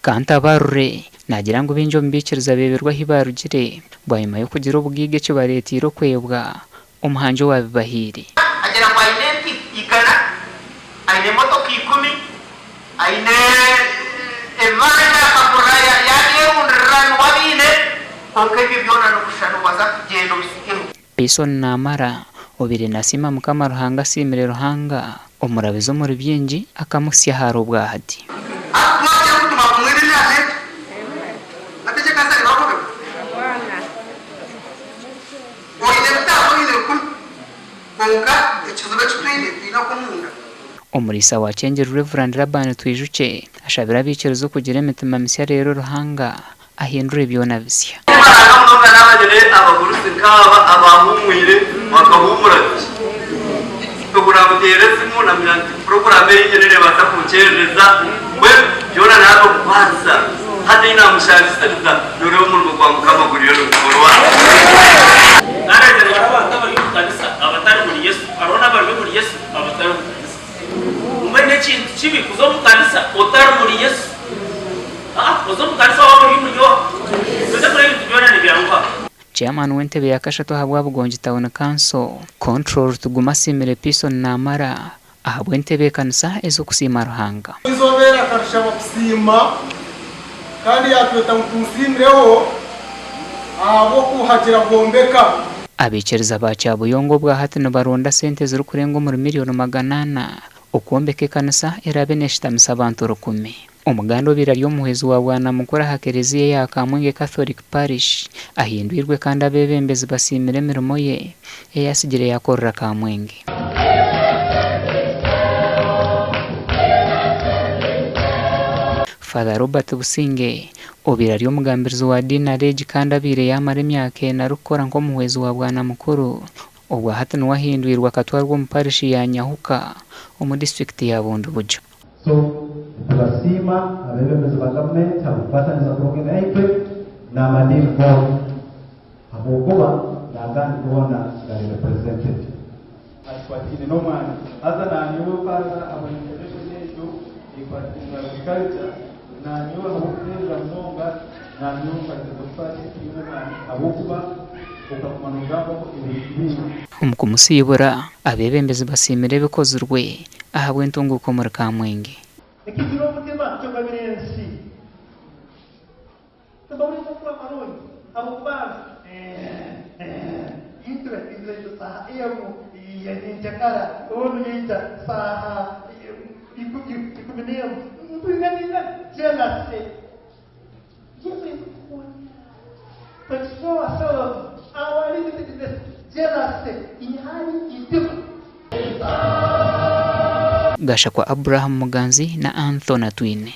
Kantabarure nagira ngo binjo mbikiriza beberwa hibarugire bwanyuma yo kugira ubwige cyo baretiro kwebwa umuhanje wabibahiri agera kwa identi igana aine moto kikumi aine evanya kaporaya yaje unran wabine onke bibyona no kushano baza kugenda bisikeho Pison namara obire nasima mukama ruhanga simire ruhanga omurabizo muri byinji akamusya haro bwahati Omurisa wa Changel Reverend Rabban Twijuke ashabira bikerezo kugira imitima misya rero ruhanga ahindure byona bisya abagurusi nkaba abahumwire bakahumura tuguramuteresimu na myanti program y'ingenere baza kucereza we byona nabo kwanza hadi ina mushakisiriza dore umuntu kwa mukama guriyo rukorwa nareze barabanta bari kukanisa abatari muri Yesu arona bari muri Yesu abatari muri Yesu umene kintu kibi kuzo mukanisa otari muri Yesu kuzo mukanisa wabo muri yo kuzo kuri byona ni byangwa Chairman w'entebe yakashatu habwa bugonji town council control tuguma simire Pison namara ahabwe ntebe kanisa ezo kusima ruhanga izobera karisha bakusima kandi yatweta mutusimreho abo kuhagira bombeka abikiriza bacha buyongo bwa hatino baronda sente ziri kurenga muri miliyoni 800 okuombeke kanisa erabeneshita misabantu 10 umugando biraryo muhezi wa bwana mukora hakereziye ya Kamwenge Catholic Parish ahindwirwe kandi abebembezi basimire mirimo ye eyasigire yakorera Kamwenge Father Robert Businge obiraryo mugambirizo wa Dina Rege kandi abire yamara emyaka na rukora nko muhezi wa bwana mukuru obwa hatino wahindwirwa katwarwa mu parish ya Nyahuka mu district ya Bondo Bujo Tunasima abebembezi ba government abufataniza program yaitwe na madini board abokuba nagandi kubona ngari represented atwatine no mwana aza na niwe paza abonekesho yetu ipatinga agriculture na niwe abukeza monga na niwe patizofati kimwana abokuba ukakumanugamo ibintu umukumusibura abebembezi basimire bikozurwe ahabwe ntunguko muri Kamwenge ikigiro mutima cyo kabirensi tabari kwa maroni abubana intre saha yemo yaninjakara onu yita saha ikumineo mpinganina jealousy Pessoa só awali jealousy ihali itima Gasha kwa Abraham Muganzi na Anthony Twine.